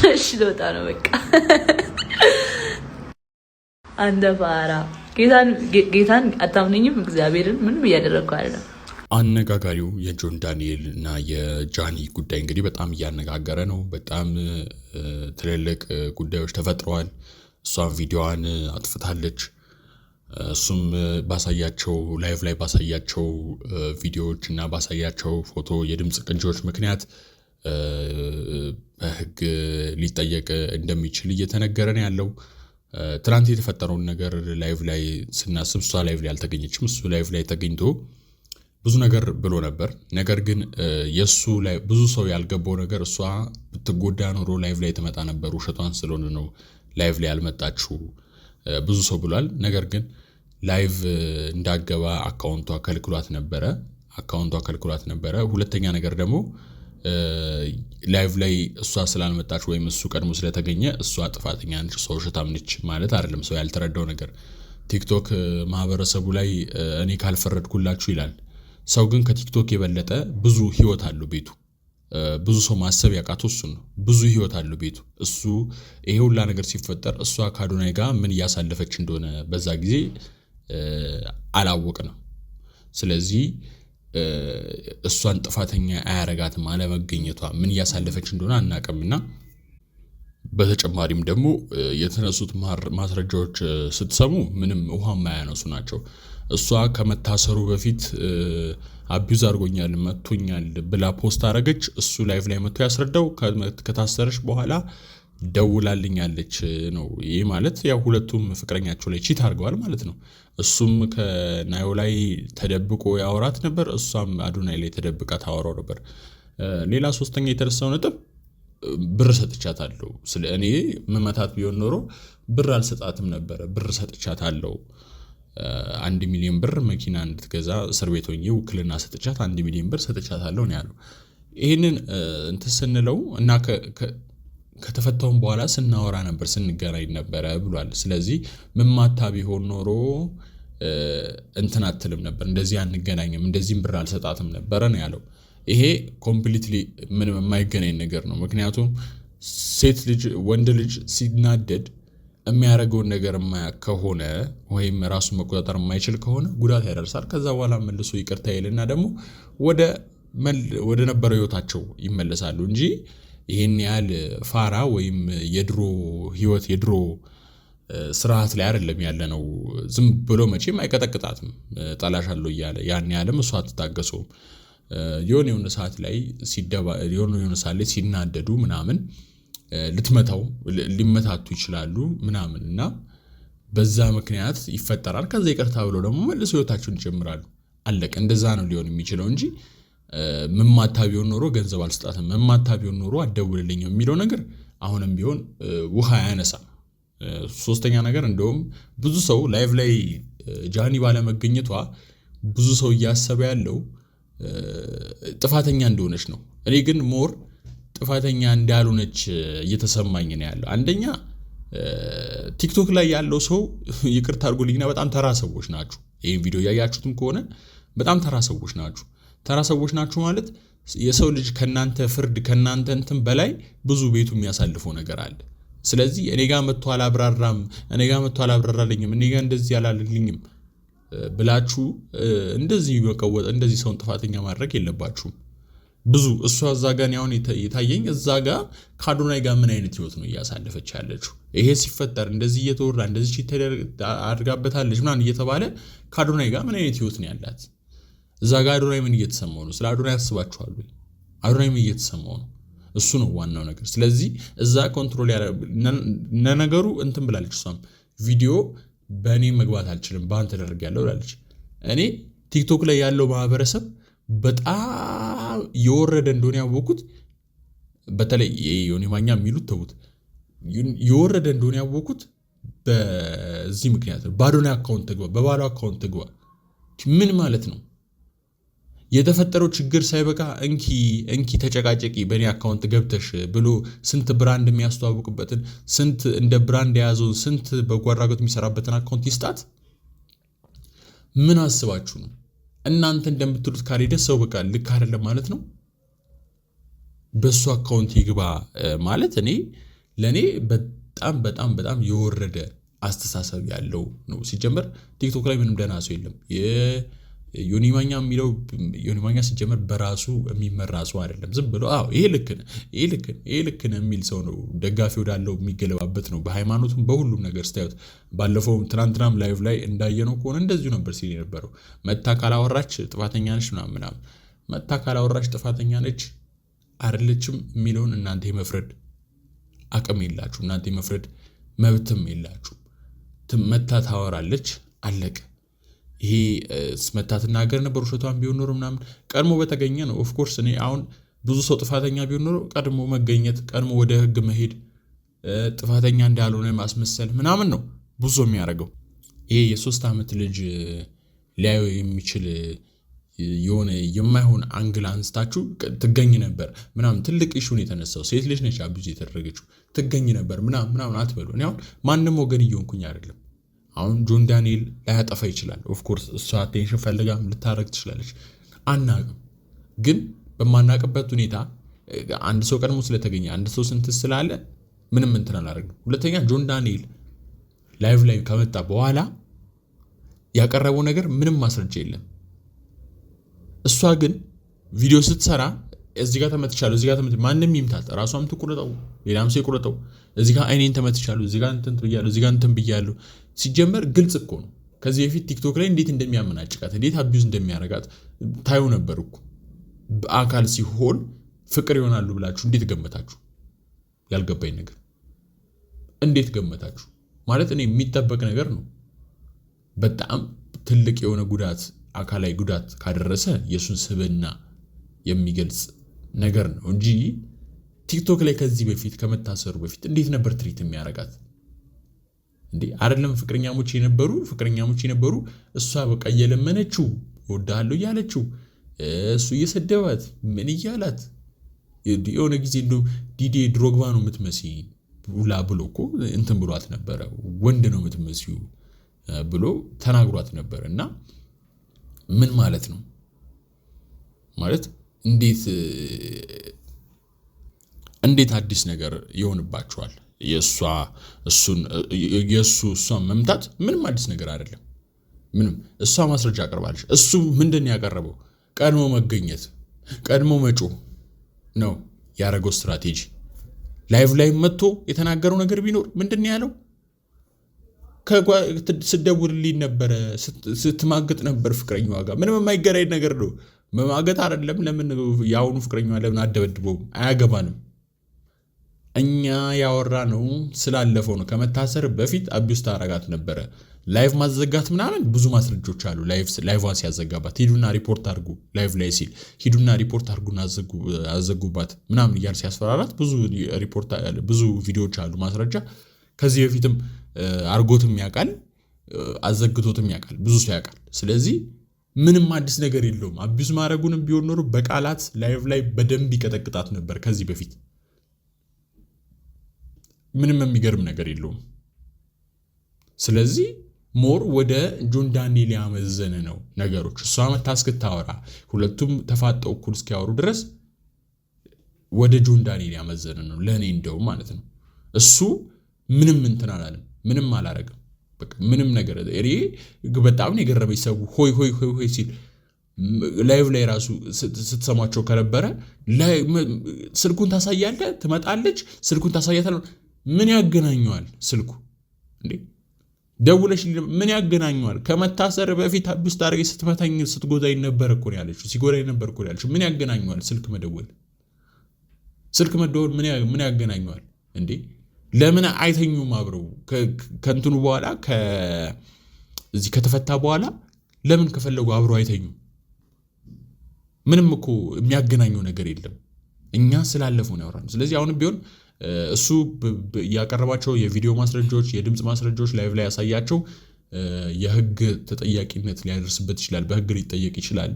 እሺ ልወጣ ነው በቃ። አንተ ፋራ ጌታን አታምነኝም? እግዚአብሔርን ምንም እያደረግኩ አይደለም። አነጋጋሪው የጆን ዳንኤል እና የጃኒ ጉዳይ እንግዲህ በጣም እያነጋገረ ነው። በጣም ትልልቅ ጉዳዮች ተፈጥረዋል። እሷም ቪዲዮዋን አጥፍታለች። እሱም ባሳያቸው ላይቭ ላይ ባሳያቸው ቪዲዮዎች እና ባሳያቸው ፎቶ የድምፅ ቅጂዎች ምክንያት በሕግ ሊጠየቅ እንደሚችል እየተነገረ ነው ያለው። ትናንት የተፈጠረውን ነገር ላይቭ ላይ ስናስብ እሷ ላይቭ ላይ አልተገኘችም። እሱ ላይቭ ላይ ተገኝቶ ብዙ ነገር ብሎ ነበር። ነገር ግን የሱ ላይ ብዙ ሰው ያልገባው ነገር እሷ ብትጎዳ ኖሮ ላይቭ ላይ ተመጣ ነበር፣ ውሸቷን ስለሆነ ነው ላይቭ ላይ ያልመጣችው ብዙ ሰው ብሏል። ነገር ግን ላይቭ እንዳገባ አካውንቷ ከልክሏት ነበረ። ሁለተኛ ነገር ደግሞ ላይቭ ላይ እሷ ስላልመጣች ወይም እሱ ቀድሞ ስለተገኘ እሷ ጥፋተኛ ነች፣ ሰው ውሸታም ነች ማለት አይደለም። ሰው ያልተረዳው ነገር ቲክቶክ ማህበረሰቡ ላይ እኔ ካልፈረድኩላችሁ ይላል። ሰው ግን ከቲክቶክ የበለጠ ብዙ ህይወት አለው ቤቱ። ብዙ ሰው ማሰብ ያቃተው እሱ ነው። ብዙ ህይወት አለው ቤቱ። እሱ ይሄ ሁላ ነገር ሲፈጠር እሷ ከአዶናይ ጋር ምን እያሳለፈች እንደሆነ በዛ ጊዜ አላወቅንም። ስለዚህ እሷን ጥፋተኛ አያረጋትም አለመገኘቷ። ምን እያሳለፈች እንደሆነ አናውቅምና በተጨማሪም ደግሞ የተነሱት ማስረጃዎች ስትሰሙ ምንም ውሃ የማያነሱ ናቸው። እሷ ከመታሰሩ በፊት አቢዩዝ አድርጎኛል መቶኛል ብላ ፖስት አረገች። እሱ ላይቭ ላይ መጥቶ ያስረዳው ከታሰረች በኋላ ደውላልኛለች ነው። ይህ ማለት ያው ሁለቱም ፍቅረኛቸው ላይ ቺት አድርገዋል ማለት ነው። እሱም ከናዮ ላይ ተደብቆ ያወራት ነበር፣ እሷም አዶናይ ላይ ተደብቃ ታወራው ነበር። ሌላ ሶስተኛ የተነሳው ነጥብ ብር ሰጥቻታለሁ። ስለ እኔ መመታት ቢሆን ኖሮ ብር አልሰጣትም ነበረ። ብር ሰጥቻታለሁ 1 ሚሊዮን ብር መኪና እንድትገዛ እስር ቤት ሆኜ ውክልና ሰጥቻት 1 ሚሊዮን ብር ሰጥቻታለሁ ነው ያለው። ይሄንን እንትን ስንለው እና ከተፈታውን በኋላ ስናወራ ነበር ስንገናኝ ነበረ ብሏል። ስለዚህ መማታ ቢሆን ኖሮ እንትን አትልም ነበር፣ እንደዚህ አንገናኝም፣ እንደዚህም ብር አልሰጣትም ነበረ ነው ያለው። ይሄ ኮምፕሊትሊ ምንም የማይገናኝ ነገር ነው። ምክንያቱም ሴት ልጅ ወንድ ልጅ ሲናደድ የሚያደርገውን ነገር የማያውቅ ከሆነ ወይም ራሱን መቆጣጠር የማይችል ከሆነ ጉዳት ያደርሳል። ከዛ በኋላ መልሶ ይቅርታ ይልና ደግሞ ወደ ነበረው ህይወታቸው ይመለሳሉ እንጂ ይህን ያህል ፋራ ወይም የድሮ ህይወት የድሮ ስርዓት ላይ አይደለም ያለ ነው። ዝም ብሎ መቼም አይቀጠቅጣትም ጠላሻለሁ እያለ ያን ያህልም እሷ አትታገሰውም። የሆነ ሰዓት ላይ ሲናደዱ ምናምን ልትመታው ሊመታቱ ይችላሉ ምናምን እና በዛ ምክንያት ይፈጠራል። ከዛ ይቅርታ ብሎ ደግሞ መልሶ ህይወታቸውን ይጀምራሉ። አለቀ። እንደዛ ነው ሊሆን የሚችለው እንጂ መማታ ቢሆን ኖሮ ገንዘብ አልሰጣትም፣ መማታ ቢሆን ኖሮ አትደውልልኝም የሚለው ነገር አሁንም ቢሆን ውሃ አያነሳም። ሶስተኛ ነገር እንደውም ብዙ ሰው ላይቭ ላይ ጃኒ ባለመገኘቷ ብዙ ሰው እያሰበ ያለው ጥፋተኛ እንደሆነች ነው። እኔ ግን ሞር ጥፋተኛ እንዳልሆነች እየተሰማኝ ነው ያለው። አንደኛ ቲክቶክ ላይ ያለው ሰው ይቅርታ አድርጉልኝና በጣም ተራ ሰዎች ናችሁ። ይሄን ቪዲዮ ያያችሁትም ከሆነ በጣም ተራ ሰዎች ናችሁ። ተራ ሰዎች ናችሁ ማለት የሰው ልጅ ከናንተ ፍርድ ከናንተ እንትን በላይ ብዙ ቤቱ የሚያሳልፈው ነገር አለ። ስለዚህ እኔ ጋር መጥቶ አላብራራም፣ እኔ ጋር መጥቶ አላብራራልኝም፣ እኔ ጋር እንደዚህ አላልልኝም ብላችሁ እንደዚህ መቀወጥ እንደዚህ ሰውን ጥፋተኛ ማድረግ የለባችሁም። ብዙ እሷ እዛ ጋር አሁን የታየኝ እዛ ጋር ከአዶናይ ጋር ምን አይነት ህይወት ነው እያሳለፈች ያለችው? ይሄ ሲፈጠር እንደዚህ እየተወራ እንደዚህ አድርጋበታለች ምናምን እየተባለ ከአዶናይ ጋር ምን አይነት ህይወት ነው ያላት? እዛ ጋር አዶናይ ምን እየተሰማው ነው? ስለ አዶናይ አስባችኋል? አዶናይ ምን እየተሰማው ነው? እሱ ነው ዋናው ነገር። ስለዚህ እዛ ኮንትሮል ነገሩ እንትን ብላለች። እሷም ቪዲዮ በእኔ መግባት አልችልም በአንተ ተደርጊያለሁ ብላለች። እኔ ቲክቶክ ላይ ያለው ማህበረሰብ በጣም የወረደ እንደሆነ ያወቁት በተለይ ዮኒ ማኛ የሚሉት ተውት፣ የወረደ እንደሆነ ያወቁት በዚህ ምክንያት ነው። በአዶናይ አካውንት ትግባ፣ በባሏ አካውንት ትግባ ምን ማለት ነው? የተፈጠረው ችግር ሳይበቃ እንኪ ተጨቃጨቂ በእኔ አካውንት ገብተሽ ብሎ ስንት ብራንድ የሚያስተዋውቅበትን ስንት እንደ ብራንድ የያዘውን ስንት በጎ አድራጎት የሚሰራበትን አካውንት ይስጣት። ምን አስባችሁ ነው? እናንተ እንደምትሉት ካልሄደ ሰው በቃ ልክ አይደለም ማለት ነው። በሱ አካውንት ይግባ ማለት እኔ ለእኔ በጣም በጣም በጣም የወረደ አስተሳሰብ ያለው ነው። ሲጀመር ቲክቶክ ላይ ምንም ደህና ሰው የለም። ዮኒ ማኛ የሚለው ዮኒ ማኛ ሲጀመር በራሱ የሚመራ ሰው አይደለም። ዝም ብሎ ይሄ ልክ ነህ ይሄ ልክ ነህ ይሄ ልክ ነህ የሚል ሰው ነው። ደጋፊ ወዳለው የሚገለባበት ነው። በሃይማኖቱም በሁሉም ነገር ስታዩት፣ ባለፈው ትናንትናም ላይቭ ላይ እንዳየነው ከሆነ እንደዚሁ ነበር ሲል የነበረው። መታ ካላወራች ጥፋተኛ ነች ምናምን መታ ካላወራች ጥፋተኛ ነች አይደለችም የሚለውን እናንተ የመፍረድ አቅም የላችሁ። እናንተ የመፍረድ መብትም የላችሁ። መታ ታወራለች፣ አለቀ። ይሄ መታ ትናገር ነበር ውሸቷን ቢሆን ኖሮ ምናምን ቀድሞ በተገኘ ነው። ኦፍኮርስ እኔ አሁን ብዙ ሰው ጥፋተኛ ቢሆን ኖሮ ቀድሞ መገኘት፣ ቀድሞ ወደ ህግ መሄድ፣ ጥፋተኛ እንዳልሆነ ማስመሰል ምናምን ነው ብዙ የሚያደርገው። ይሄ የ3 ዓመት ልጅ ሊያዩ የሚችል የሆነ የማይሆን አንግል አንስታችሁ ትገኝ ነበር ምናምን ትልቅ ኢሹን የተነሳው ሴት ልጅ ነች አቢዩዝ የተደረገችው ትገኝ ነበር ምናምን አትበሉ። እኔ አሁን ማንም ወገን እየሆንኩኝ አይደለም። አሁን ጆን ዳንኤል ላያጠፋ ይችላል። ኦፍኮርስ እሷ አቴንሽን ፈልጋም ልታረግ ትችላለች። አናቅም። ግን በማናቅበት ሁኔታ አንድ ሰው ቀድሞ ስለተገኘ አንድ ሰው ስንት ስላለ ምንም እንትን አላደረግንም። ሁለተኛ ጆን ዳንኤል ላይቭ ላይ ከመጣ በኋላ ያቀረበው ነገር ምንም ማስረጃ የለም። እሷ ግን ቪዲዮ ስትሰራ እዚህ ጋር ተመትቻለሁ፣ እዚህ ጋር ማንም ይምታት፣ ራሷም ትቁረጠው፣ ሌላም ሰው ይቁረጠው፣ እዚህ ጋር አይኔን ተመትቻለሁ፣ እዚህ ጋር እንትን ብያለሁ፣ እዚህ ጋር እንትን ብያለሁ። ሲጀመር ግልጽ እኮ ነው። ከዚህ በፊት ቲክቶክ ላይ እንዴት እንደሚያመናጭቃት እንዴት አቢዩዝ እንደሚያረጋት ታዩ ነበር እኮ። በአካል ሲሆን ፍቅር ይሆናሉ ብላችሁ እንዴት ገመታችሁ? ያልገባኝ ነገር እንዴት ገመታችሁ? ማለት እኔ የሚጠበቅ ነገር ነው። በጣም ትልቅ የሆነ ጉዳት አካላዊ ጉዳት ካደረሰ የሱን ስብዕና የሚገልጽ ነገር ነው እንጂ ቲክቶክ ላይ ከዚህ በፊት ከመታሰሩ በፊት እንዴት ነበር ትሪት የሚያረጋት እንዴ? አይደለም ፍቅረኛሞች የነበሩ እሷ በቃ እየለመነችው እወድሃለሁ እያለችው እሱ እየሰደባት ምን እያላት የሆነ ጊዜ እንደው ዲዲ ድሮግባ ነው የምትመስይ ብሎ እኮ እንትን ብሏት ነበረ። ወንድ ነው የምትመስዩ ብሎ ተናግሯት ነበር። እና ምን ማለት ነው ማለት እንዴት አዲስ ነገር ይሆንባቸዋል? እሷን መምታት ምንም አዲስ ነገር አይደለም። ምንም እሷ ማስረጃ አቀርባለች። እሱ ምንድን ያቀረበው? ቀድሞ መገኘት፣ ቀድሞ መጮህ ነው ያደረገው ስትራቴጂ። ላይቭ ላይ መጥቶ የተናገረው ነገር ቢኖር ምንድን ያለው? ስትደውልልኝ ነበረ፣ ስትማግጥ ነበር ፍቅረኛዋ ጋር። ምንም የማይገናኝ ነገር ነው። መማገጥ አይደለም። ለምን የአሁኑ ፍቅረኛዋ ለምን አደበድበውም? አያገባንም። እኛ ያወራ ነው ስላለፈው ነው። ከመታሰር በፊት አቢዩዝ ታረጋት ነበረ። ላይቭ ማዘጋት ምናምን ብዙ ማስረጃዎች አሉ። ላይቭዋን ሲያዘጋባት ሂዱና ሪፖርት አድርጉ፣ ላይቭ ላይ ሲል ሂዱና ሪፖርት አድርጉና አዘጉባት ምናምን እያል ሲያስፈራራት ብዙ ቪዲዮዎች አሉ ማስረጃ። ከዚህ በፊትም አርጎትም ያውቃል፣ አዘግቶትም ያውቃል፣ ብዙ ሰው ያውቃል። ስለዚህ ምንም አዲስ ነገር የለውም። አቢዩዝ ማድረጉንም ቢሆን ኖሮ በቃላት ላይቭ ላይ በደንብ ይቀጠቅጣት ነበር ከዚህ በፊት። ምንም የሚገርም ነገር የለውም። ስለዚህ ሞር ወደ ጆን ዳንኤል ያመዘነ ነው ነገሮች። እሷ መታ እስክታወራ ሁለቱም ተፋጠው እኩል እስኪያወሩ ድረስ ወደ ጆን ዳንኤል ያመዘነ ነው ለእኔ እንደው ማለት ነው። እሱ ምንም እንትን አላለም፣ ምንም አላረግም። በቃ ምንም ነገር በጣም ነው የገረመኝ። ሰው ሆይ ሆይ ሆይ ሆይ ሲል ላይቭ ላይ ራሱ ስትሰማቸው ከነበረ ስልኩን ታሳያለህ፣ ትመጣለች፣ ስልኩን ታሳያታለህ። ምን ያገናኘዋል ስልኩ እንዴ? ደውለሽ ምን ያገናኘዋል? ከመታሰር በፊት አቢዩዝ ታረገኝ፣ ስትመታኝ፣ ስትጎዳኝ ነበር እኮ ያለችው፣ ሲጎዳኝ ነበር እኮ ያለችው። ምን ያገናኘዋል ስልክ መደወል ምን ያገናኘዋል እንዴ? ለምን አይተኙም አብረው? ከእንትኑ በኋላ እዚህ ከተፈታ በኋላ ለምን ከፈለጉ አብረው አይተኙም? ምንም እኮ የሚያገናኘው ነገር የለም። እኛ ስላለፈው ነው ያወራነው። ስለዚህ አሁንም ቢሆን እሱ ያቀረባቸው የቪዲዮ ማስረጃዎች፣ የድምፅ ማስረጃዎች ላይቭ ላይ ያሳያቸው የህግ ተጠያቂነት ሊያደርስበት ይችላል፣ በህግ ሊጠየቅ ይችላል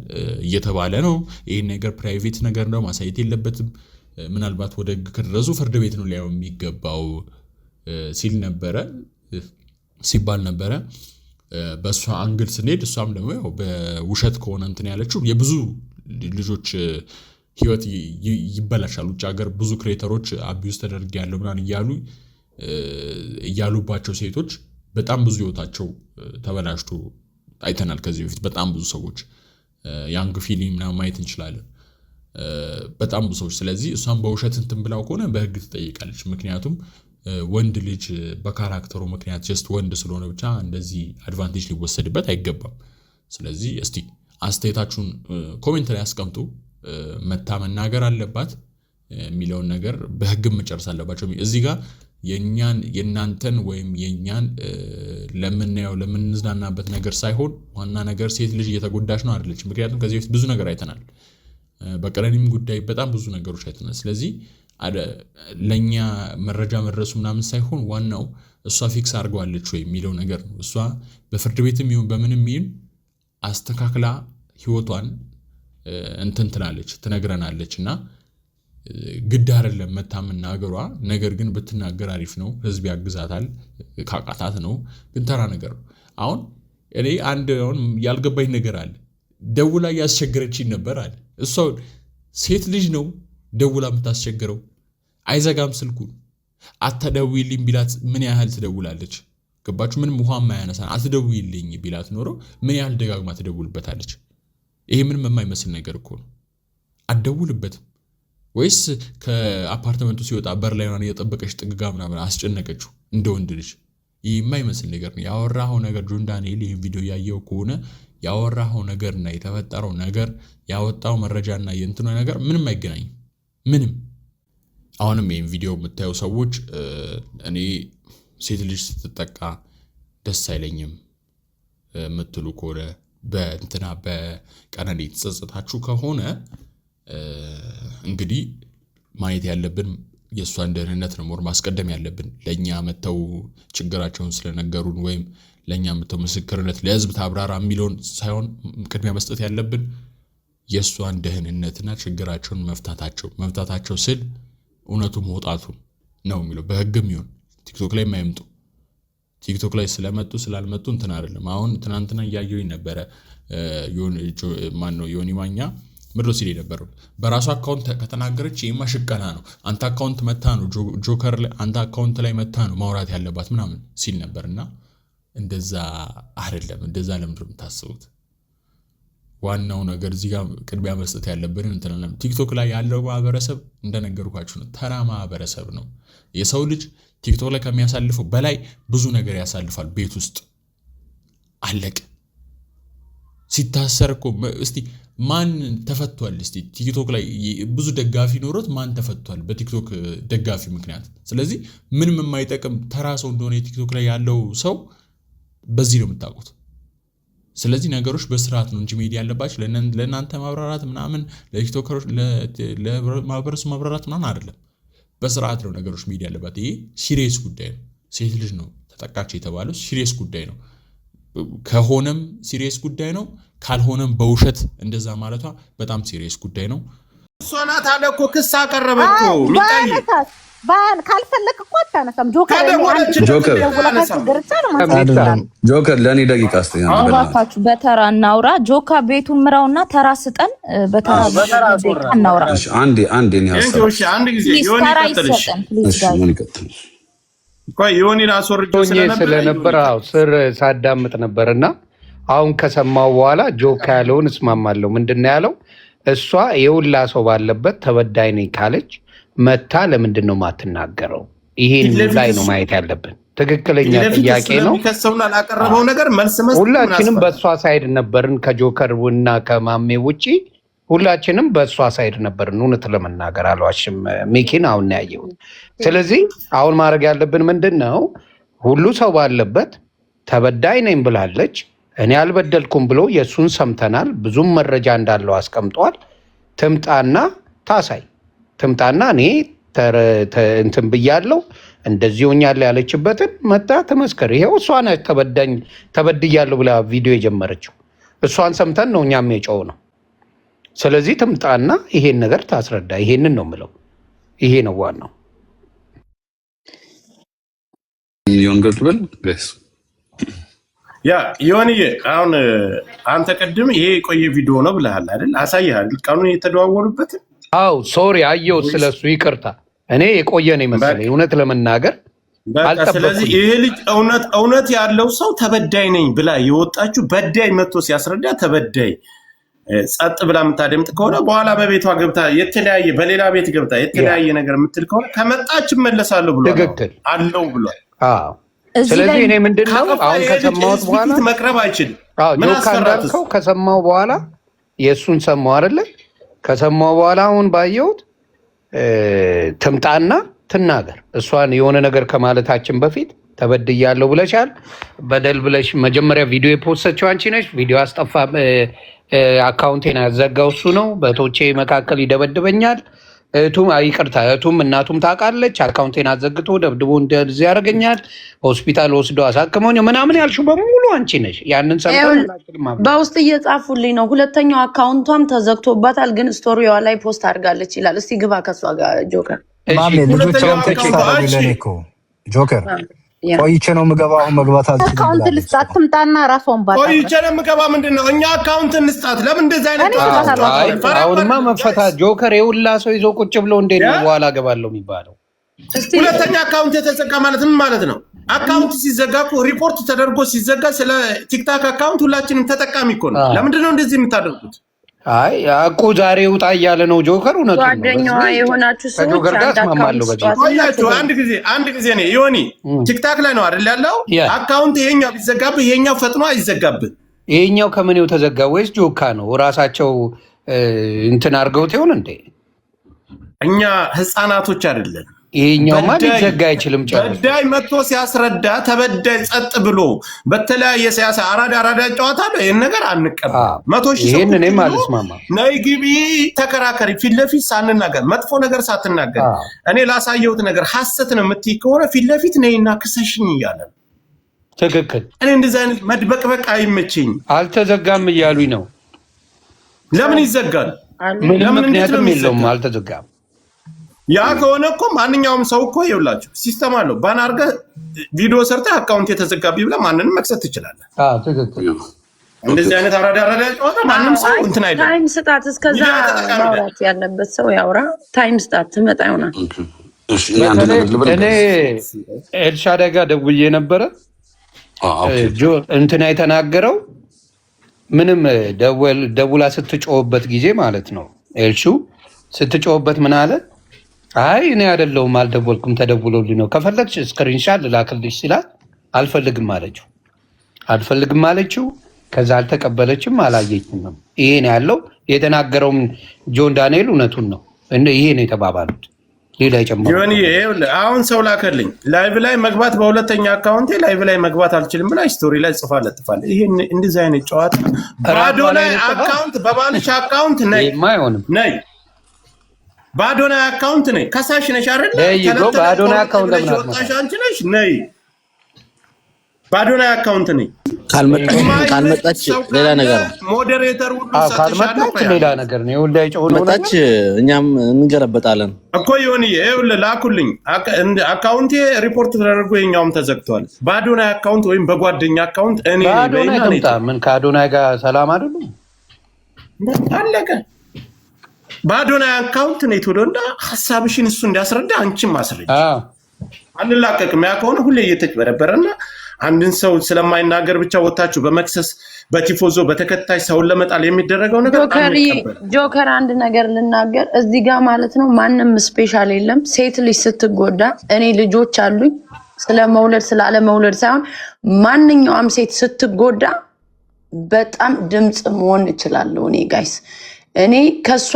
እየተባለ ነው። ይህን ነገር ፕራይቬት ነገር ነው፣ ማሳየት የለበትም። ምናልባት ወደ ህግ ከደረሱ ፍርድ ቤት ነው ሊያው የሚገባው ሲባል ነበረ። በእሷ አንግል ስንሄድ እሷም ደግሞ ያው በውሸት ከሆነ እንትን ያለችው የብዙ ልጆች ህይወት ይበላሻል። ውጭ ሀገር ብዙ ክሬተሮች አቢዩዝ ተደርጌያለሁ ምናምን እያሉባቸው ሴቶች በጣም ብዙ ህይወታቸው ተበላሽቶ አይተናል ከዚህ በፊት በጣም ብዙ ሰዎች ያንግ ፊልም ምናምን ማየት እንችላለን። በጣም ብዙ ሰዎች። ስለዚህ እሷን በውሸት እንትን ብላው ከሆነ በህግ ትጠይቃለች። ምክንያቱም ወንድ ልጅ በካራክተሩ ምክንያት ጀስት ወንድ ስለሆነ ብቻ እንደዚህ አድቫንቴጅ ሊወሰድበት አይገባም። ስለዚህ እስቲ አስተያየታችሁን ኮሜንት ላይ አስቀምጡ። መታ መናገር አለባት የሚለውን ነገር በህግ መጨረስ አለባቸው። እዚህ ጋር የእናንተን ወይም የኛን ለምናየው ለምንዝናናበት ነገር ሳይሆን ዋና ነገር ሴት ልጅ እየተጎዳች ነው አይደለች። ምክንያቱም ከዚህ በፊት ብዙ ነገር አይተናል። በቀረኒም ጉዳይ በጣም ብዙ ነገሮች አይተናል። ስለዚህ ለኛ መረጃ መድረሱ ምናምን ሳይሆን ዋናው እሷ ፊክስ አድርገዋለች ወይ የሚለው ነገር ነው። እሷ በፍርድ ቤትም ይሁን በምንም ይሁን አስተካክላ ህይወቷን እንትን ትላለች ትነግረናለች እና ግድ አይደለም መታመናገሯ። ነገር ግን ብትናገር አሪፍ ነው። ህዝብ ያግዛታል። ካቃታት ነው ግን ተራ ነገር ነው። አሁን እኔ አንድ ያልገባኝ ነገር አለ። ደውላ ያስቸገረችኝ ነበር አለ። እሷ ሴት ልጅ ነው ደውላ የምታስቸግረው። አይዘጋም ስልኩን። አትደውይልኝ ቢላት ምን ያህል ትደውላለች? ገባችሁ? ምንም ውሃ ማያነሳ አትደውይልኝ ቢላት ኖሮ ምን ያህል ደጋግማ ትደውልበታለች? ይሄ ምንም የማይመስል ነገር እኮ ነው። አትደውልበትም ወይስ ከአፓርትመንቱ ሲወጣ በር ላይ ሆና እየጠበቀች ጥግጋ ምናምን አስጨነቀችው እንደ ወንድ ልጅ? ይህ የማይመስል ነገር ነው። ያወራኸው ነገር ጆን ዳንኤል ይህን ቪዲዮ ያየው ከሆነ ያወራኸው ነገርና የተፈጠረው ነገር ያወጣው መረጃና የእንትኖ ነገር ምንም አይገናኝም። ምንም። አሁንም ይህን ቪዲዮ የምታዩ ሰዎች እኔ ሴት ልጅ ስትጠቃ ደስ አይለኝም የምትሉ ከሆነ በእንትና በቀነኒ ተጸጽታችሁ ከሆነ እንግዲህ ማየት ያለብን የእሷን ደህንነት ነው ሞር ማስቀደም ያለብን። ለእኛ መተው ችግራቸውን ስለነገሩን ወይም ለእኛ መተው ምስክርነት ለህዝብ ታብራራ የሚለውን ሳይሆን ቅድሚያ መስጠት ያለብን የእሷን ደህንነትና ችግራቸውን መፍታታቸው ስል እውነቱ መውጣቱን ነው የሚለው። በህግም ይሁን ቲክቶክ ላይ የማይምጡ ቲክቶክ ላይ ስለመጡ ስላልመጡ እንትን አይደለም። አሁን ትናንትና እያየሁኝ ነበረ። ማነው ዮኒ ማኛ ምድሮ ሲል ነበር በራሱ አካውንት ከተናገረች ይሄማ ሽቀና ነው። አንተ አካውንት መታ ነው ጆከር ላይ አንተ አካውንት ላይ መታ ነው ማውራት ያለባት ምናምን ሲል ነበርና እንደዛ አይደለም። እንደዛ ለምንድን ነው የምታስቡት? ዋናው ነገር እዚህ ጋር ቅድሚያ መስጠት ያለብን እንትን ቲክቶክ ላይ ያለው ማህበረሰብ እንደነገርኳችሁ ነው። ተራ ማህበረሰብ ነው። የሰው ልጅ ቲክቶክ ላይ ከሚያሳልፈው በላይ ብዙ ነገር ያሳልፋል ቤት ውስጥ። አለቅ ሲታሰር እኮ እስቲ ማን ተፈቷል? እስቲ ቲክቶክ ላይ ብዙ ደጋፊ ኖሮት ማን ተፈቷል በቲክቶክ ደጋፊ ምክንያት? ስለዚህ ምንም የማይጠቅም ተራ ሰው እንደሆነ የቲክቶክ ላይ ያለው ሰው በዚህ ነው የምታውቁት። ስለዚህ ነገሮች በስርዓት ነው እንጂ ሚዲያ ያለባችሁ ለእናንተ ማብራራት ምናምን ለቲክቶከሮች ለማህበረሰቡ ማብራራት ምናምን አይደለም። በስርዓት ነው ነገሮች ሚዲያ ያለባት። ይሄ ሲሪየስ ጉዳይ ነው። ሴት ልጅ ነው ተጠቃች የተባለው ሲሪየስ ጉዳይ ነው። ከሆነም ሲሪየስ ጉዳይ ነው፣ ካልሆነም በውሸት እንደዛ ማለቷ በጣም ሲሪየስ ጉዳይ ነው። እሷ ናት አለ እኮ ክስ አቀረበች እኮ ሚጣይ ባን ካልፈለክ እኮ አታነሳም። ጆከር ለኔ ደቂቃ አስተኛ አባካችሁ በተራ እናውራ። ጆካ ቤቱን ምራውና ተራ ስጠን። በተራ እናውራ። አንዴ ነው ያሰው። አንድ ጊዜ ዮኒ ይቀጥል። ዮኒ ራሱ ስለነበር ስር ሳዳምጥ ነበርና አሁን ከሰማው በኋላ ጆካ ያለውን እስማማለሁ። ምንድነው ያለው? እሷ የውላ ሰው ባለበት ተበዳይ ነኝ ካለች መታ ለምንድን ነው ማትናገረው? ይሄን ላይ ነው ማየት ያለብን። ትክክለኛ ጥያቄ ነው። ላቀረበው ነገር መልስ መስጠት ሁላችንም በእሷ ሳይድ ነበርን። ከጆከርና ከማሜ ውጪ ሁላችንም በእሷ ሳይድ ነበርን። እውነት ለመናገር አልዋሽም። ሚኪን አሁን ያየሁት። ስለዚህ አሁን ማድረግ ያለብን ምንድን ነው? ሁሉ ሰው ባለበት ተበዳይ ነኝ ብላለች። እኔ አልበደልኩም ብሎ የእሱን ሰምተናል። ብዙም መረጃ እንዳለው አስቀምጧል። ትምጣና ታሳይ። ትምጣና እኔ እንትን ብያለሁ እንደዚህ ሆኛለሁ ያለችበትን መጣ ተመስከር። ይሄው እሷ ነች ተበድያለሁ ብላ ቪዲዮ የጀመረችው። እሷን ሰምተን ነው እኛም የጮው ነው። ስለዚህ ትምጣና ይሄን ነገር ታስረዳ። ይሄንን ነው የምለው። ይሄ ነው ዋናው። ሚሊዮን ገብቷል ጋይስ። ዮኒዬ አሁን አንተ ቅድም ይሄ የቆየ ቪዲዮ ነው ብለሃል አይደል? አሳይሃል ቀኑን የተደዋወሉበት አው ሶሪ አየው ስለሱ ይቅርታ። እኔ የቆየ ነው መሰለኝ እውነት ለመናገር በቃ። ስለዚህ ይሄ ልጅ እውነት ያለው ሰው ተበዳይ ነኝ ብላ የወጣችሁ በዳይ መጥቶ ሲያስረዳ ተበዳይ ጸጥ ብላ የምታደምጥ ከሆነ በኋላ በቤቷ ገብታ የተለያየ በሌላ ቤት ገብታ የተለያየ ነገር የምትል ከሆነ ከመጣች እመለሳለሁ ብሎ አለው ብሏል። ስለዚህ እኔ ምንድነው አሁን ከሰማሁት በኋላ መቅረብ አይችልም። ምን አስፈራራው? ከሰማሁ በኋላ የእሱን ሰማሁ አይደለ? ከሰማሁ በኋላ አሁን ባየሁት ትምጣና ትናገር። እሷን የሆነ ነገር ከማለታችን በፊት ተበድያለሁ ብለሻል፣ በደል ብለሽ መጀመሪያ ቪዲዮ የፖስተችው አንቺ ነሽ። ቪዲዮ አስጠፋ አካውንቴን ያዘጋው እሱ ነው። በቶቼ መካከል ይደበድበኛል። ይቅርታ እህቱም እናቱም ታውቃለች። አካውንቴን አዘግቶ ደብድቦ እንደዚህ ያደርገኛል። ሆስፒታል ወስዶ አሳክመኝ ምናምን ያልሽው በሙሉ አንቺ ነሽ። ያንን ሰምተን በውስጥ እየጻፉልኝ ነው። ሁለተኛው አካውንቷም ተዘግቶባታል፣ ግን ስቶሪዋ ላይ ፖስት አድርጋለች ይላል። እስቲ ግባ ከሷ ጋር ጆከር ጆከር ቆይቼ ነው የምገባው። አሁን መግባት አልችልም። አካውንት ልስጣት ትምጣና ራሷን ባታ ቆይቼ ነው የምገባው። ምንድነው እኛ አካውንት እንስጣት? ለምን እንደዛ አይነት አሁንማ መፈታት ጆከር የሁላ ሰው ይዞ ቁጭ ብሎ እንዴት ነው በኋላ ገባለሁ የሚባለው? ሁለተኛ አካውንት የተዘጋ ማለት ምን ማለት ነው? አካውንት ሲዘጋ እኮ ሪፖርት ተደርጎ ሲዘጋ ስለ ቲክታክ አካውንት ሁላችንም ተጠቃሚ እኮ ነው። ለምንድን ነው እንደዚህ የምታደርጉት? አይ አቁ ዛሬ ውጣ እያለ ነው ጆከር። እውነቱ ነው። ጓደኛዋ የሆናችሁ ሰዎች አንድ ጊዜ ነው ዮኒ ቲክታክ ላይ ነው አይደል ያለው አካውንት። ይሄኛው ቢዘጋብህ ይሄኛው ፈጥኖ አይዘጋብህ። ይሄኛው ከምኔው ተዘጋ ወይስ ጆካ ነው ራሳቸው እንትን አድርገውት ይሆን እንዴ? እኛ ህፃናቶች አይደለን። ይሄኛውማ ሊዘጋ አይችልም። በዳይ መጥቶ ሲያስረዳ ተበዳይ ጸጥ ብሎ በተለያየ ሲያሳ አራዳ ጨዋታ ነው። ይሄን ነገር አንቀበል። 100,000 ሰው ይሄን እኔም አልስማማ። ነይ ግቢ ተከራከሪ፣ ፊት ለፊት ሳንናገር መጥፎ ነገር ሳትናገር እኔ ላሳየሁት ነገር ሐሰት ነው የምትይ ከሆነ ፊት ለፊት ነይና ክሰሽኝ እያለ ነው። ትክክል። እኔ እንደዚህ አይነት መድበቅበቅ አይመቸኝም። አልተዘጋም እያሉኝ ነው። ለምን ይዘጋል? ምንም ምክንያትም የለውም። አልተዘጋም። ያ ከሆነ እኮ ማንኛውም ሰው እኮ ይኸውላችሁ ሲስተም አለው። ባን አድርገህ ቪዲዮ ሰርተህ አካውንት የተዘጋቢ ብለህ ማንንም መክሰት ትችላለህ። ትክክል። እንደዚህ አይነት አራዳ ጨዋታ ማንም ሰው እንትን አይደለም። ታይም ስጣት። እስከዛ ማውራት ያለበት ሰው ያውራ። ታይም ስጣት። ትመጣ ይሆናል። እኔ ኤልሻዳይ ጋር ደውዬ ነበረ። እንትና የተናገረው ምንም ደውላ ስትጮህበት ጊዜ ማለት ነው። ኤልሹ ስትጮህበት ምን አለ? አይ እኔ አይደለሁም አልደወልኩም፣ ተደውሎልኝ ነው። ከፈለግሽ ስክሪንሻት ልላክልሽ ሲላት አልፈልግም አለችው። ከዛ አልተቀበለችም፣ አላየችም። ይሄ ነው ያለው። የተናገረውም ጆን ዳንኤል እውነቱን ነው። ይሄ ነው የተባባሉት። ሌላ ይጨምራል። አሁን ሰው ላከልኝ ላይቭ ላይ መግባት በሁለተኛ አካውንቴ ላይቭ ላይ መግባት አልችልም ብላ ስቶሪ ላይ ጽፋ ለጥፋለች። ይሄ እንደዚህ አይነት ጨዋታ ባዶናይ አካውንት በባልሽ አካውንት ነይ ነይ ባዶናይ አካውንት ነይ ከሳሽ ነሽ አይደል? ባዶናይ አካውንት ለምን አንቺ ነሽ? ነይ ባዶናይ አካውንት ነይ። ካልመጣች ሌላ ነገር ነው። ሞዴሬተር ሁሉ ካልመጣች ሌላ ነገር ነው። ይኸውልህ ጮህ መጣች፣ እኛም እንገረበጣለን እኮ ይሁን። ይኸውልህ ላኩልኝ አካውንቴ ሪፖርት ተደርጎ የኛውም ተዘግቷል። ባዶናይ አካውንት ወይም በጓደኛ አካውንት እኔ ምን ከአዶናይ ጋር ሰላም አይደሉም? አለቀ። ባዶናይ አካውንት ነው ቶሎና ሐሳብሽን እሱ እንዲያስረዳ አንቺም ማስረጃ አንላቀቅም። ያ ከሆነ ሁሌ እየተጭበረበረና አንድን ሰው ስለማይናገር ብቻ ወጣችሁ በመክሰስ በቲፎዞ በተከታይ ሰውን ለመጣል የሚደረገው ነገር ጆከር አንድ ነገር ልናገር እዚህ ጋር ማለት ነው። ማንም ስፔሻል የለም። ሴት ልጅ ስትጎዳ እኔ ልጆች አሉኝ። ስለመውለድ ስላለ መውለድ ሳይሆን ማንኛውም ሴት ስትጎዳ በጣም ድምጽ መሆን እችላለሁ እኔ ጋይስ። እኔ ከሱ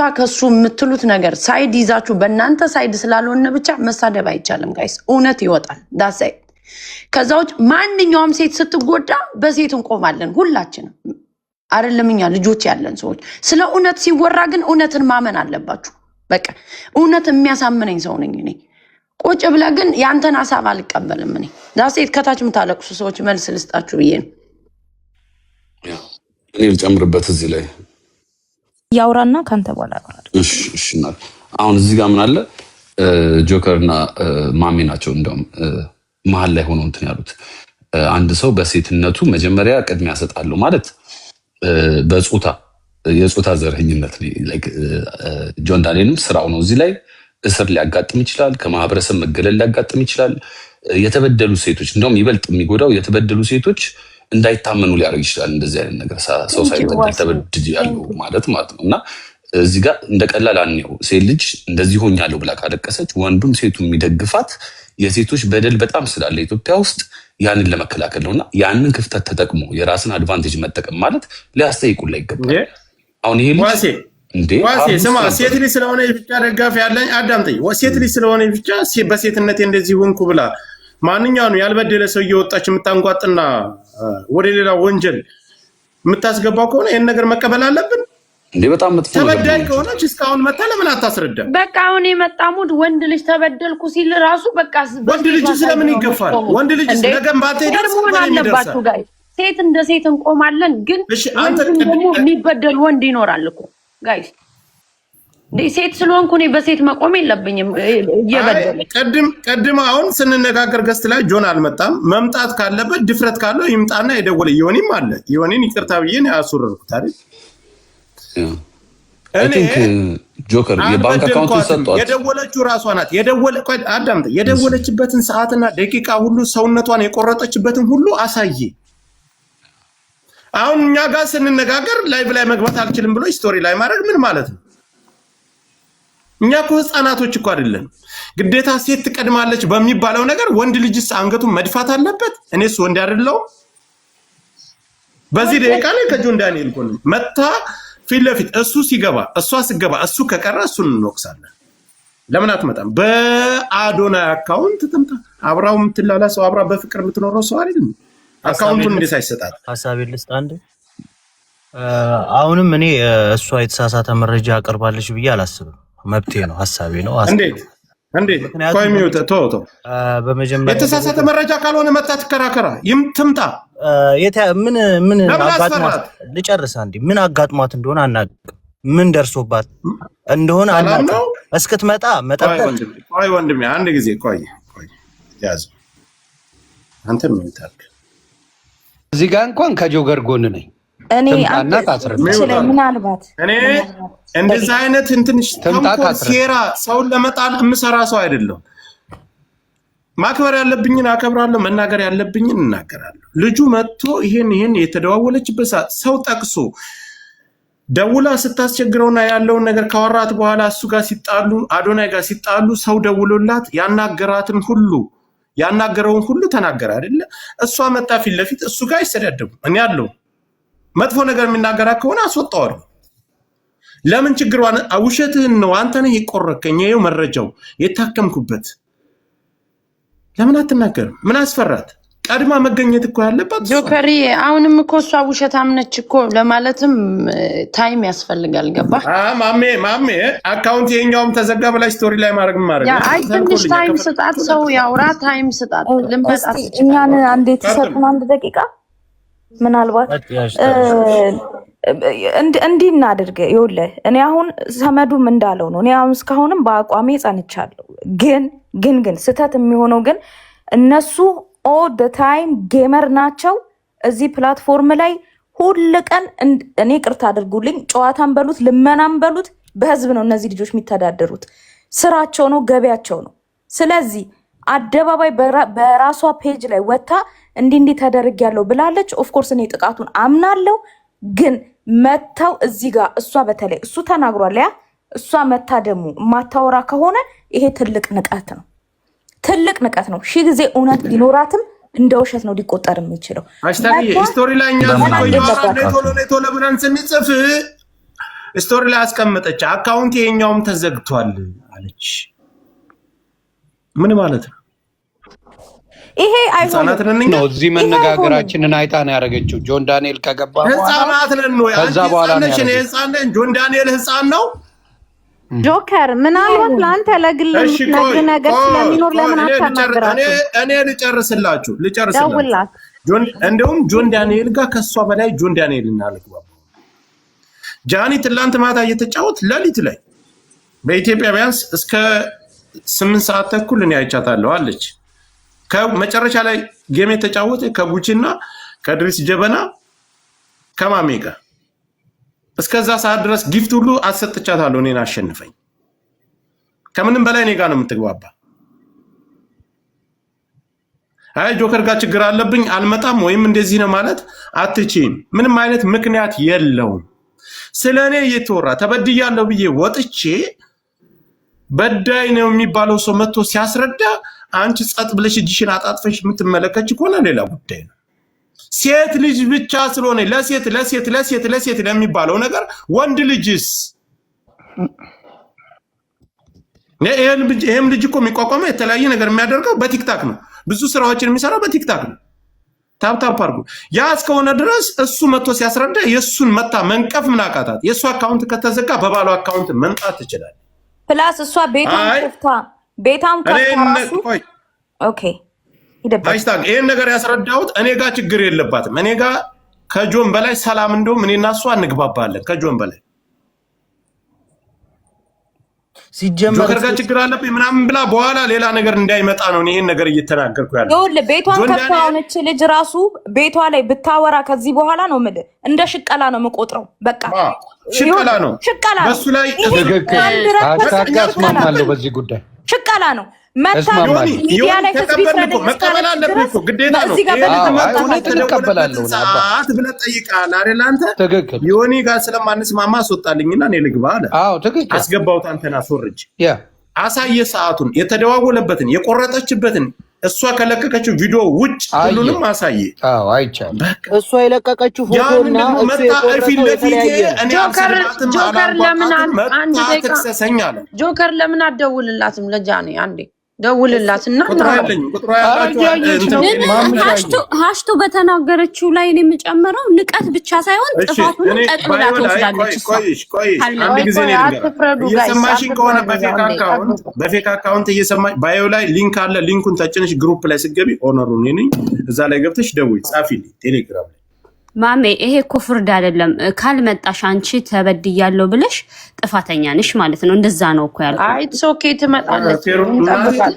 የምትሉት ነገር ሳይድ ይዛችሁ በእናንተ ሳይድ ስላልሆነ ብቻ መሳደብ አይቻልም ጋይስ። እውነት ይወጣል ዳሳይ። ከዛ ውጭ ማንኛውም ሴት ስትጎዳ በሴት እንቆማለን ሁላችንም። አይደለም እኛ ልጆች ያለን ሰዎች። ስለ እውነት ሲወራ ግን እውነትን ማመን አለባችሁ። በቃ እውነት የሚያሳምነኝ ሰው ነኝ እኔ። ቁጭ ብለህ ግን ያንተን ሐሳብ አልቀበልም እኔ። ዳሴት ከታች የምታለቅሱ ሰዎች መልስ ልስጣችሁ ብዬ ነው። እኔ ልጨምርበት እዚህ ላይ ያውራና ካንተ በኋላ እሺ አሁን እዚህ ጋር ምን አለ? ጆከርና ማሚ ናቸው እንደውም መሀል ላይ ሆነው እንትን ያሉት። አንድ ሰው በሴትነቱ መጀመሪያ ቅድሚያ ሰጣለሁ ማለት በጾታ የጾታ ዘርህኝነት ላይክ ጆን ዳንኤልም ስራው ነው። እዚህ ላይ እስር ሊያጋጥም ይችላል፣ ከማህበረሰብ መገለል ሊያጋጥም ይችላል። የተበደሉ ሴቶች እንደውም ይበልጥ የሚጎዳው የተበደሉ ሴቶች እንዳይታመኑ ሊያደርግ ይችላል። እንደዚህ አይነት ነገር ሰው ሳይበደል ተበድጅ ያለው ማለት ነው እና እዚህ ጋር እንደ ቀላል አንየው። ሴት ልጅ እንደዚህ ሆኛለሁ ብላ ካለቀሰች ወንዱም ሴቱ የሚደግፋት የሴቶች በደል በጣም ስላለ ኢትዮጵያ ውስጥ ያንን ለመከላከል ነውና ያንን ክፍተት ተጠቅሞ የራስን አድቫንቴጅ መጠቀም ማለት ሊያስጠይቁላ ይገባል። አሁን ይሄ ልጅ እንዴ ስማ፣ ሴት ልጅ ስለሆነ ብቻ ደጋፊ ያለኝ አዳምጠኝ። ሴት ልጅ ስለሆነ ብቻ በሴትነቴ እንደዚህ ሆንኩ ብላ ማንኛውም ያልበደለ ሰው እየወጣች የምታንጓጥና ወደ ሌላ ወንጀል የምታስገባው ከሆነ ይህን ነገር መቀበል አለብን እንዴ? በጣም መጥፎ ነው። ተበዳይ ከሆነች እስካሁን መታ ለምን አታስረዳ? በቃ አሁን የመጣሙት ወንድ ልጅ ተበደልኩ ሲል ራሱ በቃ ወንድ ልጅ ስለምን ይገፋል? ወንድ ልጅ ነገም ባንተ አለባችሁ ጋር ሴት እንደ ሴት እንቆማለን። ግን ደግሞ የሚበደል ወንድ ይኖራል እኮ ጋይስ። ሴት ስለሆንኩ እኔ በሴት መቆም የለብኝም። እየበደለ ቀድም አሁን ስንነጋገር ገስት ላይ ጆን አልመጣም። መምጣት ካለበት ድፍረት ካለው ይምጣና የደወለ ዮኒም አለ። ዮኒን ይቅርታ ብዬ ነው ያስወረድኩት አይደል? እኔ ጆከር የባንክ አካውንቱን ሰጥቷል። የደወለችው ራሷ ናት። የደወለችበትን ሰዓትና ደቂቃ ሁሉ ሰውነቷን የቆረጠችበትን ሁሉ አሳየ። አሁን እኛ ጋር ስንነጋገር ላይቭ ላይ መግባት አልችልም ብሎ ስቶሪ ላይ ማድረግ ምን ማለት ነው? እኛ እኮ ህፃናቶች እኮ አይደለም። ግዴታ ሴት ትቀድማለች በሚባለው ነገር ወንድ ልጅስ አንገቱን መድፋት አለበት? እኔስ ወንድ አይደለሁም? በዚህ ደቂቃ ላይ ከጆን ዳንኤል ኮን መታ ፊት ለፊት እሱ ሲገባ እሷ ስገባ እሱ ከቀረ እሱን እንወቅሳለን። ለምን አትመጣም? በአዶናይ አካውንት ትምጣ። አብራው የምትላላ ሰው አብራ በፍቅር የምትኖረው ሰው አይደለም። አካውንቱን እንዴት አይሰጣት? ሀሳቤን ልስጥ አንድ። አሁንም እኔ እሷ የተሳሳተ መረጃ አቀርባለች ብዬ አላስብም። መብቴ ነው፣ ሀሳቤ ነው። እንዴት ኮይሚው ተቶ በመጀመሪያ የተሳሳተ መረጃ ካልሆነ መጣ ትከራከራ ትምጣ። ምን አጋጥሟት ልጨርስ አንዴ። ምን አጋጥሟት እንደሆነ አናውቅም። ምን ደርሶባት እንደሆነ አናውቅም። እስክትመጣ መጠበቅ። ቆይ ወንድሜ አንድ ጊዜ ቆይ ያዝ። አንተ ምን ታርክ? እዚህ ጋር እንኳን ከጆከር ጎን ነኝ። እኔ ምናልባት እኔ እንደዚህ አይነት እንትንሽ ሴራ ሰውን ለመጣል የምሰራ ሰው አይደለም። ማክበር ያለብኝን አከብራለሁ፣ መናገር ያለብኝን እናገራለሁ። ልጁ መጥቶ ይሄን የተደዋወለችበት ሰዓት ሰው ጠቅሶ ደውላ ስታስቸግረውና ያለውን ነገር ካወራት በኋላ እሱ ጋር ሲጣሉ አዶናይ ጋር ሲጣሉ ሰው ደውሎላት ያናገረውን ሁሉ ተናገረ አይደለ? እሷ መጣ ፊት ለፊት እሱ ጋር ይሰዳደቡ። እኔ ያለው መጥፎ ነገር የሚናገራ ከሆነ አስወጣዋለሁ። ለምን ችግሯን ውሸትህን ነው አንተ ነህ የቆረከኝ፣ ይሄው መረጃው የታከምኩበት። ለምን አትናገርም? ምን አስፈራት? ቀድማ መገኘት እኮ ያለባት ጆከሪ። አሁንም እኮ እሷ ውሸታም ነች እኮ ለማለትም ታይም ያስፈልጋል። ገባ? ማሜ አካውንት የኛውም ተዘጋ በላይ ስቶሪ ላይ ማድረግ ያ አይ ትንሽ ታይም ስጣት፣ ሰው ያውራ፣ ታይም ስጣት። ልንበጣ እኛን አንዴ ተሰጡን አንድ ደቂቃ ምናልባት እንዲህ እናድርግ። ይኸውልህ እኔ አሁን ሰመዱም እንዳለው ነው። እኔ አሁን እስካሁንም በአቋሜ ጸንቻለሁ። ግን ስህተት የሚሆነው ግን እነሱ ኦል ደ ታይም ጌመር ናቸው። እዚህ ፕላትፎርም ላይ ሁል ቀን እኔ ቅርታ አድርጉልኝ፣ ጨዋታን በሉት ልመናን በሉት በህዝብ ነው እነዚህ ልጆች የሚተዳደሩት። ስራቸው ነው፣ ገቢያቸው ነው። ስለዚህ አደባባይ በራሷ ፔጅ ላይ ወታ እንዲህ ተደርጊያለሁ ብላለች። ኦፍኮርስ እኔ ጥቃቱን አምናለሁ። ግን መታው እዚህ ጋር እሷ በተለይ እሱ ተናግሯል። ያ እሷ መታ ደግሞ ማታወራ ከሆነ ይሄ ትልቅ ንቀት ነው፣ ትልቅ ንቀት ነው። ሺህ ጊዜ እውነት ሊኖራትም እንደ ውሸት ነው ሊቆጠር የሚችለው። ስቶሪ ላይ እኛ ቶሎ ብለን ስንጽፍ ስቶሪ ላይ አስቀመጠች። አካውንት የኛውም ተዘግቷል አለች። ምን ማለት ነው? ይሄ አይሆንም ነው። እዚህ መነጋገራችንን አይታ ነው ያደረገችው። ጆን ዳንኤል ከገባ ህፃናት ነን ነው ከዛ በኋላ ነው ጆን ዳንኤል ህፃን ነው። ጆከር ምናልባት ለአንተ ለግል የምትነግር ነገር ስለሚኖር ለምን አታናግራችሁ? እኔ ልጨርስላችሁ። እንደውም ጆን ዳንኤል ጋር ከሷ በላይ ጆን ዳንኤል እናልግባባ። ጃኒ ትላንት ማታ እየተጫወት ሌሊት ላይ በኢትዮጵያ ቢያንስ እስከ 8 ሰዓት ተኩል እኔ አይቻታለሁ አለች። ከመጨረሻ ላይ ጌም የተጫወተ ከቡቺና ከድሪስ ጀበና ከማሜ ጋር እስከዛ ሰዓት ድረስ ጊፍት ሁሉ አሰጥቻታለሁ። እኔን አሸንፈኝ። ከምንም በላይ እኔ ጋር ነው የምትግባባ። አይ ጆከር ጋር ችግር አለብኝ አልመጣም ወይም እንደዚህ ነው ማለት አትችይም። ምንም አይነት ምክንያት የለውም። ስለኔ እየተወራ ተበድያለሁ ብዬ ወጥቼ በዳይ ነው የሚባለው ሰው መጥቶ ሲያስረዳ አንቺ ጸጥ ብለሽ እጅሽን አጣጥፈሽ የምትመለከች ከሆነ ሌላ ጉዳይ ነው። ሴት ልጅ ብቻ ስለሆነ ለሴት ለሚባለው ነገር ወንድ ልጅስ ይሄም ልጅ እኮ የሚቋቋመው የተለያየ ነገር የሚያደርገው በቲክታክ ነው። ብዙ ስራዎችን የሚሰራው በቲክታክ ነው። ታፕ አድርጉ። ያ እስከሆነ ድረስ እሱ መጥቶ ሲያስረዳ የእሱን መታ መንቀፍ ምን አቃታት? የእሱ አካውንት ከተዘጋ በባሉ አካውንት መንጣት ትችላል። ፕላስ እሷ ቤታም ራሱ ኦኬ ሃይስታግ ይሄን ነገር ያስረዳሁት እኔ ጋር ችግር የለባትም። እኔ ጋር ከጆን በላይ ሰላም እንደውም እኔና እሷ እንግባባለን። ከጆን በላይ ሲጀመር ጆከር ጋር ችግር አለብኝ ምናምን ብላ በኋላ ሌላ ነገር እንዳይመጣ ነው ይሄን ነገር እየተናገርኩ ያለው። ይኸውልህ ቤቷን ከፍታውነች ልጅ ራሱ ቤቷ ላይ ብታወራ ከዚህ በኋላ ነው የምልህ እንደ ሽቀላ ነው የምቆጥረው። በቃ ሽቀላ ነው በሱ ላይ አስማማለሁ። በዚህ ጉዳይ ሽቀላ ነው ሚዲያ ላይ መቀበል አለብህ እኮ ግዴታ ነው። ሰዓት ብለህ ጠይቃለህ አይደል አንተ? ዮኒ ጋር ስለማንስማማ አስወጣልኝና እኔ ልግባ አለ። አስገባሁት። አንተን አስወርጅ አሳየ ሰዓቱን የተደዋወለበትን የቆረጠችበትን እሷ ከለቀቀችው ቪዲዮ ውጭ ሁሉንም አሳየ። እሷ የለቀቀችው ፎቶና እሱ የቆረጠው ጆከር ለምን አትደውልላትም? ለጃኔ አንዴ ደውልላትና ሀሽቱ በተናገረችው ላይ ነው የምጨምረው። ንቀት ብቻ ሳይሆን ጥፋቱን ጠቅልላ ትወስዳለች። እየሰማሽኝ ከሆነ በፌክ አካውንት እየሰማሽ ባዮ ላይ ሊንክ አለ። ሊንኩን ተጭነሽ ግሩፕ ላይ ስትገቢ ኦነሩ እኔ ነኝ። እዛ ላይ ገብተሽ ደውይ፣ ጻፊልኝ ቴሌግራም ላይ። ማሜ ይሄ እኮ ፍርድ አይደለም። ካልመጣሽ አንቺ ተበድያለሁ ብለሽ ጥፋተኛ ነሽ ማለት ነው። እንደዛ ነው እኮ ያልኩት። አይ ኢትስ ኦኬ ትመጣለች፣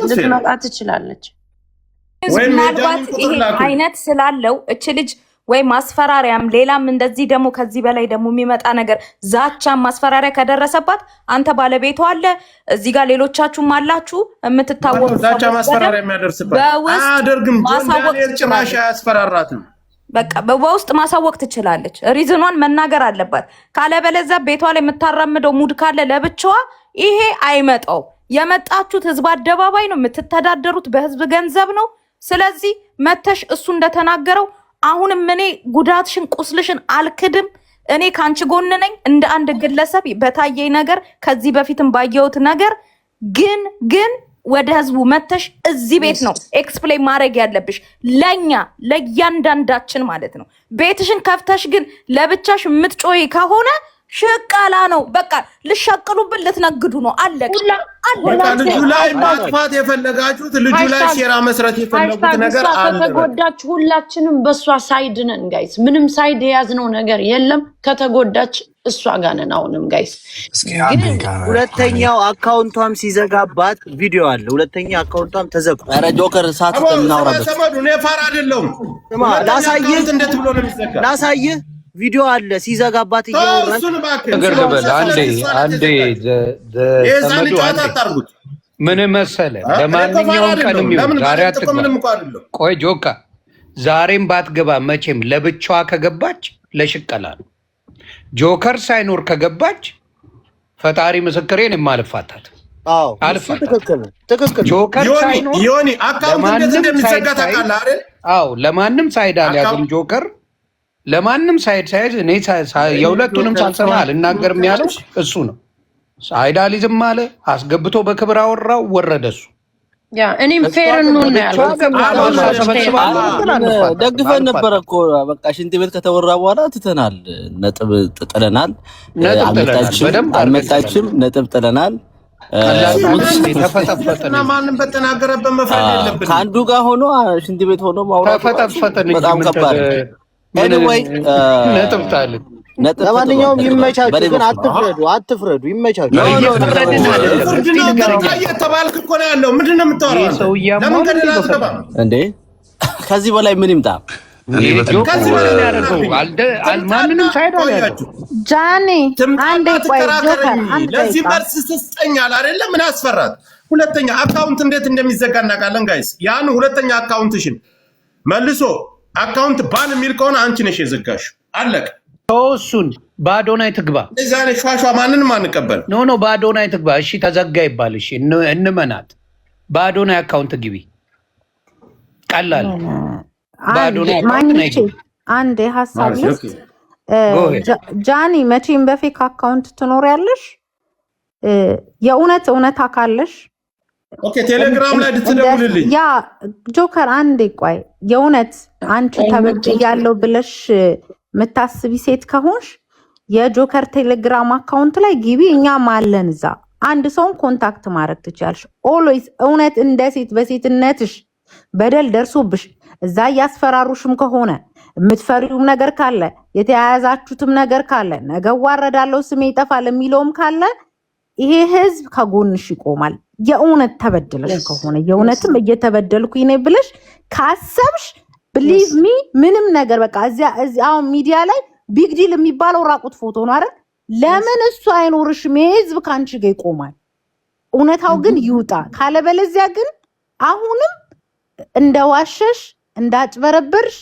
ልትመጣ ትችላለች። ምናልባት ይሄ አይነት ስላለው እች ልጅ ወይ ማስፈራሪያም ሌላም እንደዚህ ደግሞ ከዚህ በላይ ደግሞ የሚመጣ ነገር ዛቻም ማስፈራሪያ ከደረሰባት አንተ ባለቤቷ አለ እዚህ ጋር ሌሎቻችሁም አላችሁ የምትታወቁ ዛቻ ማስፈራሪያ የሚያደርስባት አያደርግም። ጆን ጭራሽ አያስፈራራትም። በቃ በውስጥ ማሳወቅ ትችላለች። ሪዝኗን መናገር አለባት። ካለበለዚያ ቤቷ ላይ የምታራምደው ሙድ ካለ ለብቻዋ ይሄ አይመጣው። የመጣችሁት ህዝብ አደባባይ ነው፣ የምትተዳደሩት በህዝብ ገንዘብ ነው። ስለዚህ መተሽ እሱ እንደተናገረው አሁንም እኔ ጉዳትሽን ቁስልሽን አልክድም። እኔ ካንቺ ጎን ነኝ እንደ አንድ ግለሰብ በታየኝ ነገር ከዚህ በፊትም ባየሁት ነገር ግን ወደ ህዝቡ መተሽ እዚህ ቤት ነው ኤክስፕሌን ማድረግ ያለብሽ ለእያንዳንዳችን ማለት ነው። ቤትሽን ከፍተሽ ግን ለብቻሽ የምትጮይ ከሆነ ሽቃላ ነው። በቃ ልሸቅሉብን ልትነግዱ ነው። አለቅ ልጁ ላይ ማጥፋት የፈለጋችሁት ልጁ ላይ ሴራ መስራት የፈለጉት ነገር አለ። ከተጎዳች ሁላችንም በእሷ ሳይድ ነን ጋይስ። ምንም ሳይድ የያዝነው ነገር የለም። ከተጎዳች እሷ ጋር ነን አሁንም ጋይስ። ግን ሁለተኛው አካውንቷም ሲዘጋባት ቪዲዮ አለ። ሁለተኛ አካውንቷም ተዘግቶ ኧረ ጆከር ሳት እናውራበት። እኔ ፋራ አይደለሁም። ላሳይህ ቪዲዮ አለ ሲዘጋባት ነገር ልበል አንዴ ምን መሰለህ፣ ለማንኛውም ቀንም ይሁን ዛሬ አትግባ። ቆይ ጆካ ዛሬም ባትገባ መቼም ለብቻዋ ከገባች ለሽቀላ ነው። ጆከር ሳይኖር ከገባች ፈጣሪ ምስክሬን የማልፋታት ጆከር ሳይኖር ለማንም ሳይድ አልያዝም። ጆከር ለማንም ሳይድ ሳይዝ እኔ የሁለቱንም ሳልሰማ አልናገርም ያለው እሱ ነው። ሳይድ አልይዝም አለ፣ አስገብቶ በክብር አወራው፣ ወረደ እሱ። እኔም ፌር ነው ያለው። ደግፈን ነበረ እኮ በቃ ሽንት ቤት ከተወራ በኋላ ትተናል፣ ነጥብ ጥለናል። አልመጣችም፣ ነጥብ ጥለናል። ማንም በተናገረበት መፍረድ የለብንም። ከአንዱ ጋር ሆኖ ሽንት ቤት ሆኖ ማውራት በጣም ከባድ ነው። ነጥብ ጣል። ለማንኛውም ይመቻችሁ፣ ግን አትፍረዱ። ይመቻችሁ። እየተባልክ እኮ ነው ያለው። ምንድን ነው የምታወራው? እንዴ ከዚህ በላይ ምን ይምጣ? ማንንም ሳይድ አላያችሁ ጃኒ አንዴ ቆይ ጆከር ለዚህ መልስ ስስጠኛል አይደለም ምን አስፈራት ሁለተኛ አካውንት እንዴት እንደሚዘጋ እናውቃለን ጋይስ ያን ሁለተኛ አካውንትሽን መልሶ አካውንት ባን የሚል ከሆነ አንቺ ነሽ የዘጋሽው አለቀ እሱን በአዶናይ ትግባ እዛ ላይ ሿሿ ማንንም አንቀበል ኖ በአዶናይ ትግባ እሺ ተዘጋ ይባል እሺ እንመናት በአዶናይ አካውንት ግቢ ቀላል በአዶናይ አካውንት አንዴ ሐሳብ ልስጥ ጃኒ መቼም በፌክ አካውንት ትኖሪያለሽ የእውነት አካለሽ ኦኬ ቴሌግራም ላይ ልትደውልልኝ ያ ጆከር አንዴ ቆይ የእውነት አንቺ ተበድያለሁ ብለሽ ምታስቢ ሴት ከሆንሽ የጆከር ቴሌግራም አካውንት ላይ ግቢ እኛም አለን እዛ አንድ ሰውን ኮንታክት ማድረግ ትችያለሽ ኦልዌይስ እውነት እንደ ሴት በሴትነትሽ በደል ደርሶብሽ እዛ ያስፈራሩሽም ከሆነ የምትፈሪውም ነገር ካለ የተያያዛችሁትም ነገር ካለ ነገ ዋረዳለው ስሜ ይጠፋል የሚለውም ካለ ይሄ ህዝብ ከጎንሽ ይቆማል የእውነት ተበደለሽ ከሆነ የእውነትም እየተበደልኩኝ ነኝ ብለሽ ካሰብሽ believe me ምንም ነገር በቃ እዚያው ሚዲያ ላይ ቢግ ዲል የሚባለው ራቁት ፎቶ ነው አይደል ለምን እሱ አይኖርሽም ህዝብ ካንቺ ጋር ይቆማል እውነታው ግን ይውጣ ካለበለዚያ ግን አሁንም እንደዋሸሽ እንዳጭበረብርሽ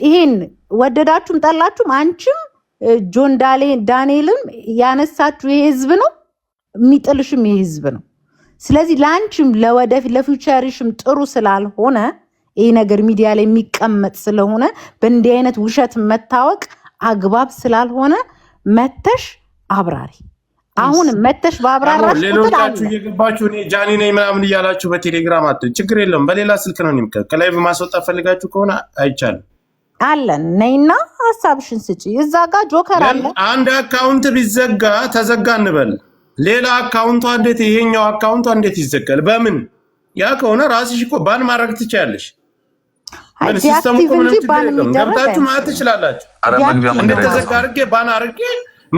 ይሄን ወደዳችሁም ጠላችሁም አንቺም ጆን ዳንኤልም ያነሳችሁ የህዝብ ነው የሚጥልሽም የህዝብ ነው ስለዚህ ላንቺም ለወደፊት ለፊውቸርሽም ጥሩ ስላልሆነ ይሄ ነገር ሚዲያ ላይ የሚቀመጥ ስለሆነ በእንዲህ አይነት ውሸት መታወቅ አግባብ ስላልሆነ መተሽ አብራሪ አሁን መተሽ ባብራራሽ ሌሎቻችሁ እየገባችሁ እኔ ጃኒ ነኝ ምናምን እያላችሁ በቴሌግራም ችግር የለም በሌላ ስልክ ነው የሚከ ከላይቭ ማስወጣት ፈልጋችሁ ከሆነ አይቻልም አለን ነይና ሐሳብሽን ስጪ እዛ ጋር ጆከር አለ አንድ አካውንት ቢዘጋ ተዘጋ እንበል ሌላ አካውንቷ እንዴት ይሄኛው አካውንቷ እንዴት ይዘጋል በምን ያ ከሆነ ራስሽ እኮ ባን ማድረግ ትችያለሽ ሲስተሙ ገብታችሁ ማለት ትችላላችሁ እንዴት ተዘጋ አድርጌ ባን አድርጌ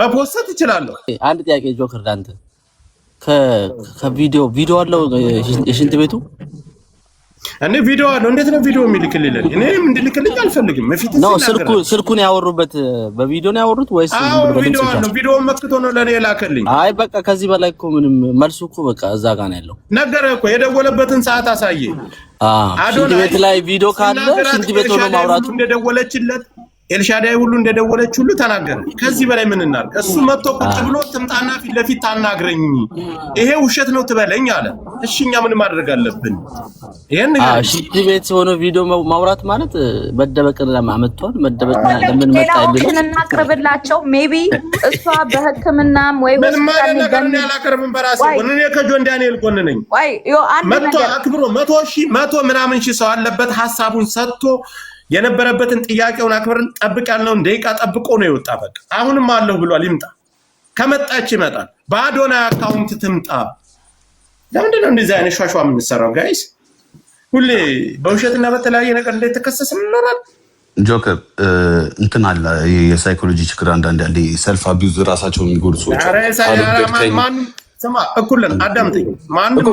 መፖስት ትችላለሁ አንድ ጥያቄ ጆከር ዳንተ ከቪዲዮ አለው የሽንት ቤቱ እኔ ቪዲዮ አለው እንዴት ነው ቪዲዮ የሚልክልኝ እኔም እንድልክልኝ አልፈልግም መፍትሄ ነው ስልኩን ያወሩበት በቪዲዮ ነው ያወሩት ወይስ ቪዲዮ ነው ቪዲዮ መክቶ ነው ለኔ ላከልኝ አይ በቃ ከዚህ በላይ እኮ ምንም መልሱ እኮ በቃ እዛ ጋር ነው ያለው ነገር እኮ የደወለበትን ሰዓት አሳየ ሽንት ቤት ላይ ቪዲዮ ካለ ሽንት ቤት ሆኖ ማውራቱ እንደደወለችለት ኤልሻዳይ ሁሉ እንደደወለች ሁሉ ተናገረ ከዚህ በላይ ምን እናርግ እሱ መጥቶ ቁጭ ብሎ ትምጣና ፊት ለፊት ታናግረኝ ይሄ ውሸት ነው ትበለኝ አለ እሺኛ ምን ማድረግ አለብን ይሄን ሽንት ቤት ሆኖ ቪዲዮ ማውራት ማለት መደበቅን ለማመጣው መደበቅ ለምን መጣ ይልኝ እናቀርብላቸው ሜቢ እሷ በህክምናም ወይ ሆስፒታል ነገር ያላቀርብን በራሴ እኔ ከጆን ዳንኤል ጎን ነኝ ወይ አንድ መጥቶ አክብሮ 100 ምናምን ሺህ ሰው አለበት ሐሳቡን ሰጥቶ የነበረበትን ጥያቄውን አክብረን ጠብቅ ያልነውን ደቂቃ ጠብቆ ነው የወጣ በቃ አሁንም አለው ብሏል ይምጣ ከመጣች ይመጣል በአዶናይ አካውንት ትምጣ ለምንድን ነው እንደዚህ አይነት ሿሿ የምንሰራው ጋይስ ሁሌ በውሸትና በተለያየ ነገር እንዴት ተከሰስን እንኖራለን ጆከር እንትን አለ የሳይኮሎጂ ችግር አንዳንዴ ሰልፍ አቢዩዝ ራሳቸው የሚጎዱ ሰዎች ማን ስማ እኩልን አዳምጠኝ ማንም